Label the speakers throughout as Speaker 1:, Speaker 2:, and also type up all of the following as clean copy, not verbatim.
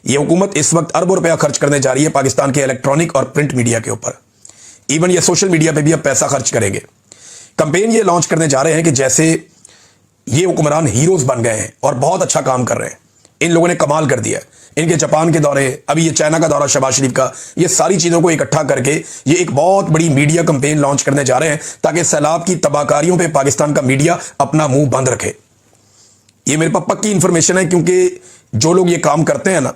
Speaker 1: ये हुकूमत इस वक्त अरबों रुपया खर्च करने जा रही है पाकिस्तान के इलेक्ट्रॉनिक और प्रिंट मीडिया के ऊपर। इवन ये सोशल मीडिया पे भी अब पैसा खर्च करेंगे। कंपेन ये लॉन्च करने जा रहे हैं कि जैसे ये हुक्मरान हीरोज बन गए हैं और बहुत अच्छा काम कर रहे हैं, इन लोगों ने कमाल कर दिया। इनके जापान के दौरे, अभी ये चाइना का दौरा शहबाज शरीफ का, ये सारी चीज़ों को इकट्ठा करके ये एक बहुत बड़ी मीडिया कंपेन लॉन्च करने जा रहे हैं ताकि सैलाब की तबाहकारियों पे पाकिस्तान का मीडिया अपना मुंह बंद रखे। ये मेरे पास पक्की इंफॉर्मेशन है, क्योंकि जो लोग ये काम करते हैं ना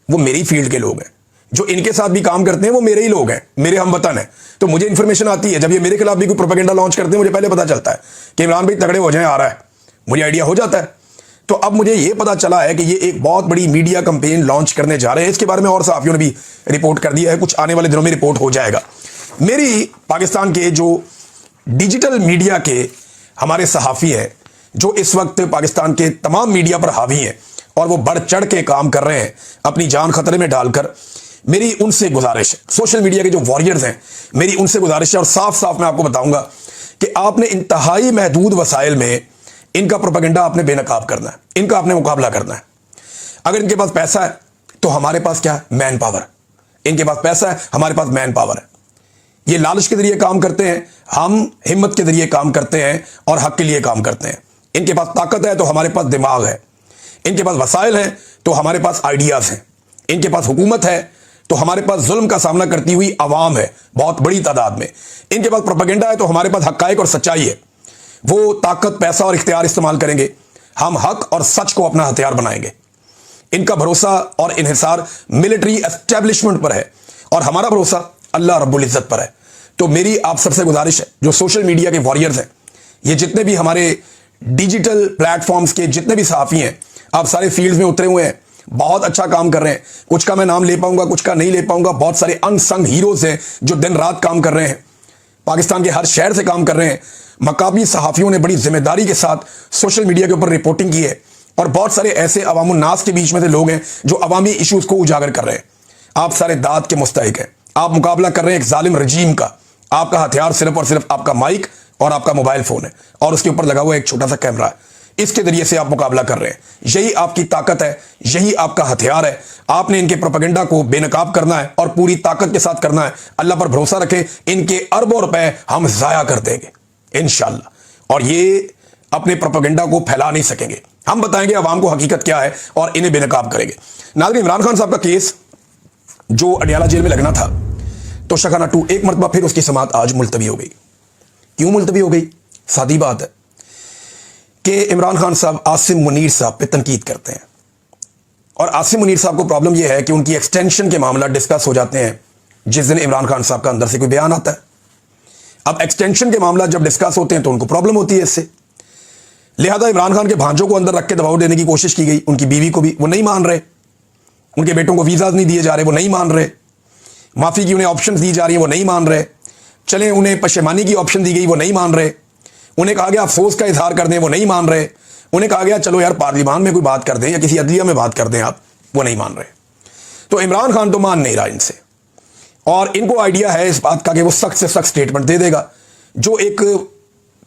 Speaker 1: वो मेरी फील्ड के लोग हैं, जो इनके साथ भी काम करते हैं वो मेरे ही लोग हैं, मेरे हमवतन हैं। तो मुझे इंफॉर्मेशन आती है, जब ये मेरे खिलाफ भी कोई प्रोपेगेंडा लॉन्च करते हैं मुझे पहले पता चलता है कि इमरान भाई तगड़े हो जाए, आ रहा है, मुझे आइडिया हो जाता है। तो अब मुझे ये पता चला है कि ये एक बहुत बड़ी मीडिया कंपेन लॉन्च करने जा रहे हैं। इसके बारे में और सहाफियों ने भी रिपोर्ट कर दिया है, कुछ आने वाले दिनों में रिपोर्ट हो जाएगा। मेरी पाकिस्तान के जो डिजिटल मीडिया के हमारे सहाफ़ी हैं, जो इस वक्त पाकिस्तान के तमाम मीडिया पर हावी हैं और वो बढ़ चढ़ के काम कर रहे हैं अपनी जान खतरे में डालकर, मेरी उनसे गुजारिश है, सोशल मीडिया के जो वॉरियर्स हैं, मेरी उनसे गुजारिश है और साफ साफ मैं आपको बताऊंगा कि आपने इंतहाई महदूद वसाइल में इनका प्रोपेगेंडा आपने बेनकाब करना है, इनका आपने मुकाबला करना है। अगर इनके पास पैसा है तो हमारे पास क्या है? Man power. इनके पास पैसा है, हमारे पास मैन पावर है। ये लालच के जरिए काम करते हैं, हम हिम्मत के जरिए काम करते हैं और हक के लिए काम करते हैं। इनके पास ताकत है तो हमारे पास दिमाग है, इनके पास वसाइल हैं तो हमारे पास आइडियाज हैं, इनके पास हुकूमत है तो हमारे पास जुल्म का सामना करती हुई आवाम है बहुत बड़ी तादाद में, इनके पास प्रोपेगेंडा है तो हमारे पास हक़ाइक़ और सच्चाई है। वो ताकत, पैसा और इख्तियार इस्तेमाल करेंगे, हम हक और सच को अपना हथियार बनाएंगे। इनका भरोसा और इन्हिसार मिलिट्री एस्टेब्लिशमेंट पर है और हमारा भरोसा अल्लाह रब्बुल इज़्ज़त पर है। तो मेरी आप सबसे गुजारिश है, जो सोशल मीडिया के वॉरियर्स हैं, ये जितने भी हमारे डिजिटल प्लेटफॉर्म्स के जितने भी सहाफ़ी हैं, आप सारे फील्ड में उतरे हुए हैं, बहुत अच्छा काम कर रहे हैं। कुछ का मैं नाम ले पाऊंगा, कुछ का नहीं ले पाऊंगा। बहुत सारे अनसंग हीरोज हैं जो दिन रात काम कर रहे हैं, पाकिस्तान के हर शहर से काम कर रहे हैं। मकामी सहाफ़ियों ने बड़ी जिम्मेदारी के साथ सोशल मीडिया के ऊपर रिपोर्टिंग की है और बहुत सारे ऐसे अवामुन नास के बीच में से लोग हैं जो अवामी इश्यूज को उजागर कर रहे हैं। आप सारे दाद के मुस्तहिक हैं, आप मुकाबला कर रहे हैं एक जालिम रजीम का। आपका हथियार सिर्फ और सिर्फ आपका माइक और आपका मोबाइल फोन है और उसके ऊपर लगा हुआ एक छोटा सा कैमरा है। इसके जरिए से आप मुकाबला कर रहे हैं, यही आपकी ताकत है, यही आपका हथियार है। आपने इनके प्रोपेगेंडा को बेनकाब करना है और पूरी ताकत के साथ करना है। अल्लाह पर भरोसा रखें, इनके अरबों रुपए हम जाया कर देंगे इंशाअल्लाह, और ये अपने प्रोपेगेंडा को फैला नहीं सकेंगे। हम बताएंगे अवाम को हकीकत क्या है और इन्हें बेनकाब करेंगे। नाज़रीन, इमरान खान साहब का केस जो अडियाला जेल में लगना था, तो शखाना 2 एक मरतबा फिर उसकी समाअत आज मुलतवी हो गई। क्यों मुलतवी हो गई? सादी बात है कि इमरान खान साहब आसिम मुनीर साहब पे तनकीद करते हैं और आसिम मुनीर साहब को प्रॉब्लम यह है कि उनकी एक्सटेंशन के मामला डिस्कस हो जाते हैं जिस दिन इमरान खान साहब का अंदर से कोई बयान आता है। अब एक्सटेंशन के मामला जब डिस्कस होते हैं तो उनको प्रॉब्लम होती है इससे, लिहाजा इमरान खान के भांजों को अंदर रख के दबाव देने की कोशिश की गई, उनकी बीवी को भी, वो नहीं मान रहे, उनके बेटों को वीज़ा नहीं दिए जा रहे, वो नहीं मान रहे, माफ़ी की उन्हें ऑप्शन दी जा रही है, वो नहीं मान रहे, चले उन्हें पशेमानी की ऑप्शन दी गई, वो नहीं मान रहे, उन्हें कहा गया अफसोस का इजहार कर दें, वो नहीं मान रहे, उन्हें कहा गया चलो यार पार्लियामान में कोई बात कर दें या किसी अदलिया में बात कर दें आप, वो नहीं मान रहे। तो इमरान खान तो मान नहीं रहा इनसे और इनको आइडिया है इस बात का कि वो सख्त से सख्त स्टेटमेंट दे देगा। जो एक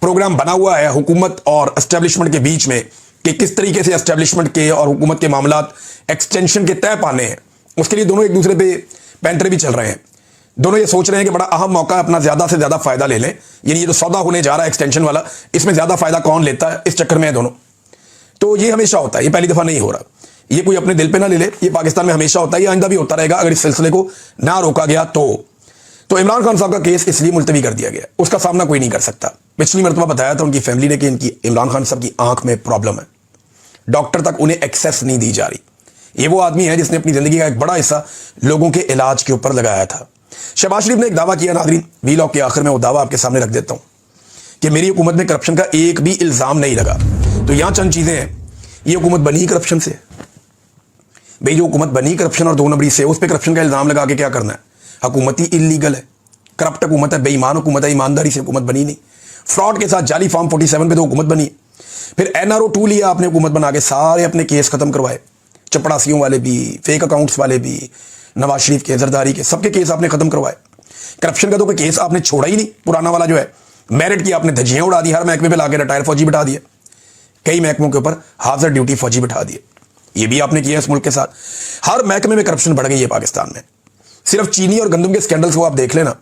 Speaker 1: प्रोग्राम बना हुआ है हुकूमत और एस्टेब्लिशमेंट के बीच में कि किस तरीके से एस्टेब्लिशमेंट के और हुकूमत के मामलात एक्सटेंशन के तय पाने हैं, उसके लिए दोनों एक दूसरे पे पैंतरे भी चल रहे हैं। दोनों ये सोच रहे हैं कि बड़ा अहम मौका है, अपना ज़्यादा से ज़्यादा फ़ायदा ले लें। यानी ये जो सौदा होने जा रहा है एक्सटेंशन वाला, इसमें ज़्यादा फ़ायदा कौन लेता है, इस चक्कर में है दोनों। तो ये हमेशा होता है, ये पहली दफ़ा नहीं हो रहा, ये कोई अपने दिल पे ना ले ले, ये पाकिस्तान में हमेशा होता है, ये आइंदा भी होता रहेगा अगर इस सिलसिले को ना रोका गया तो इमरान खान साहब का केस इसलिए मुलतवी कर दिया गया, उसका सामना कोई नहीं कर सकता। पिछली मरतबा बताया था उनकी फैमिली ने कि इनकी इमरान खान साहब की आंख में प्रॉब्लम है, डॉक्टर तक उन्हें एक्सेस नहीं दी जा रही। ये वो आदमी है जिसने अपनी ज़िंदगी का एक बड़ा हिस्सा लोगों के इलाज के ऊपर लगाया था। शहबाज शरीफ ने एक दावा किया, नाज़रीन वीलॉग के आखिर में वो दावा आपके सामने रख देता हूँ कि मेरी हुकूमत में करप्शन का एक भी इल्ज़ाम नहीं लगा। तो यहाँ चंद चीज़ें हैं, ये हुकूमत बनी करप्शन से, भाई जो हुकूमत बनी करप्शन और 2 नंबरी से, उस पर करप्शन का इल्ज़ाम लगा के क्या करना है? हुकूमत ही इलीगल है, करप्ट हुकूमत है, बेईमान हुकूमत है, ईमानदारी से हुकूमत बनी नहीं। फ्रॉड के साथ जाली फॉर्म 47 पे तो हुकूमत बनी। फिर NRO 2 लिया आपने हुकूमत बना के, सारे अपने केस खत्म करवाए, चपड़ासियों वाले भी, फेक अकाउंट्स वाले भी, नवाज शरीफ के, जरदारी के, सबके केस आपने खत्म करवाए। करप्शन का तो कोई केस आपने छोड़ा ही नहीं, पुराना वाला जो है मेरिट की आपने धज्जियां उड़ा दी, हर महकमे पे लाके रिटायर फौजी बिठा दिए, कई महकमों के ऊपर हाजिर ड्यूटी फौजी बिठा दिए। ये भी आपने किया इस मुल्क के साथ। हर महकमे में करप्शन बढ़ गई है पाकिस्तान में। सिर्फ चीनी और गंदम के स्कैंडल्स को आप देख लेना,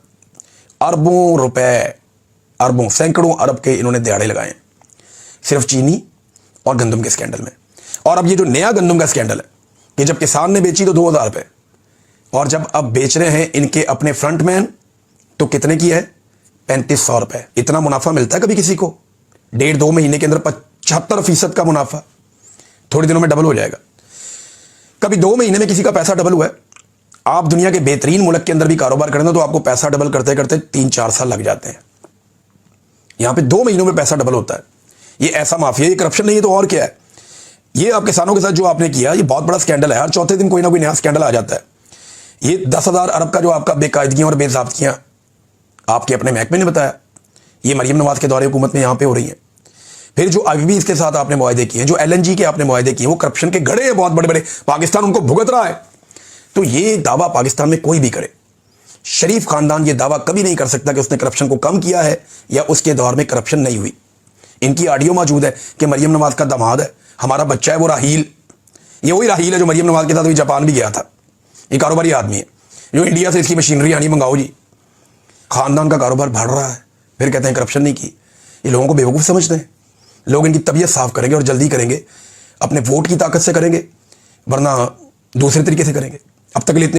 Speaker 1: अरबों रुपए, अरबों, सैकड़ों अरब के इन्होंने दिहाड़े लगाए हैं सिर्फ चीनी और गंदम के स्कैंडल में। और अब ये जो नया गंदम का स्कैंडल है कि जब किसान ने बेची तो 2000 रुपये, और जब अब बेच रहे हैं इनके अपने फ्रंटमैन तो कितने की है? 3500 रुपये। इतना मुनाफा मिलता है कभी किसी को? 1.5-2 महीने के अंदर 75% का मुनाफा थोड़े दिनों में डबल हो जाएगा। कभी 2 महीने में किसी का पैसा डबल हुआ है? आप दुनिया के बेहतरीन मुल्क के अंदर भी कारोबार करें तो आपको पैसा डबल करते करते 3-4 साल लग जाते हैं। यहां पे 2 महीनों में पैसा डबल होता है। ये ऐसा माफिया, ये करप्शन नहीं है तो और क्या है? ये आप किसानों के साथ जो आपने किया, ये बहुत बड़ा स्कैंडल है। हर चौथे दिन कोई ना कोई नया स्कैंडल आ जाता है। ये 10,000 अरब का जो आपका बेकायदगियां और बेज़ाब्तियां आपके अपने महकमे ने बताया, ये मरियम नवाज के दौरे हुकूमत में यहां पे हो रही है। फिर जो अभी इसके साथ आपने मुआहदे किए, जो LNG के आपने मुआहदे किए, वो करप्शन के गड़े हैं बहुत बड़े बड़े, पाकिस्तान उनको भुगत रहा है। तो ये दावा पाकिस्तान में कोई भी करे, शरीफ खानदान ये दावा कभी नहीं कर सकता कि उसने करप्शन को कम किया है या उसके दौर में करप्शन नहीं हुई। इनकी ऑडियो मौजूद है कि मरियम नवाज का दामाद है, हमारा बच्चा है वो राहील, ये वही राहील है जो मरियम नवाज के साथ जापान भी गया था। ये कारोबारी आदमी है जो इंडिया से इसकी मशीनरी आनी मंगाओ जी। खानदान का कारोबार बढ़ रहा है, फिर कहते हैं करप्शन नहीं की। ये लोगों को बेवकूफ़ समझते हैं। लोग इनकी तबीयत साफ करेंगे और जल्दी करेंगे, अपने वोट की ताकत से करेंगे, वरना दूसरे तरीके से करेंगे। अब तक के लिए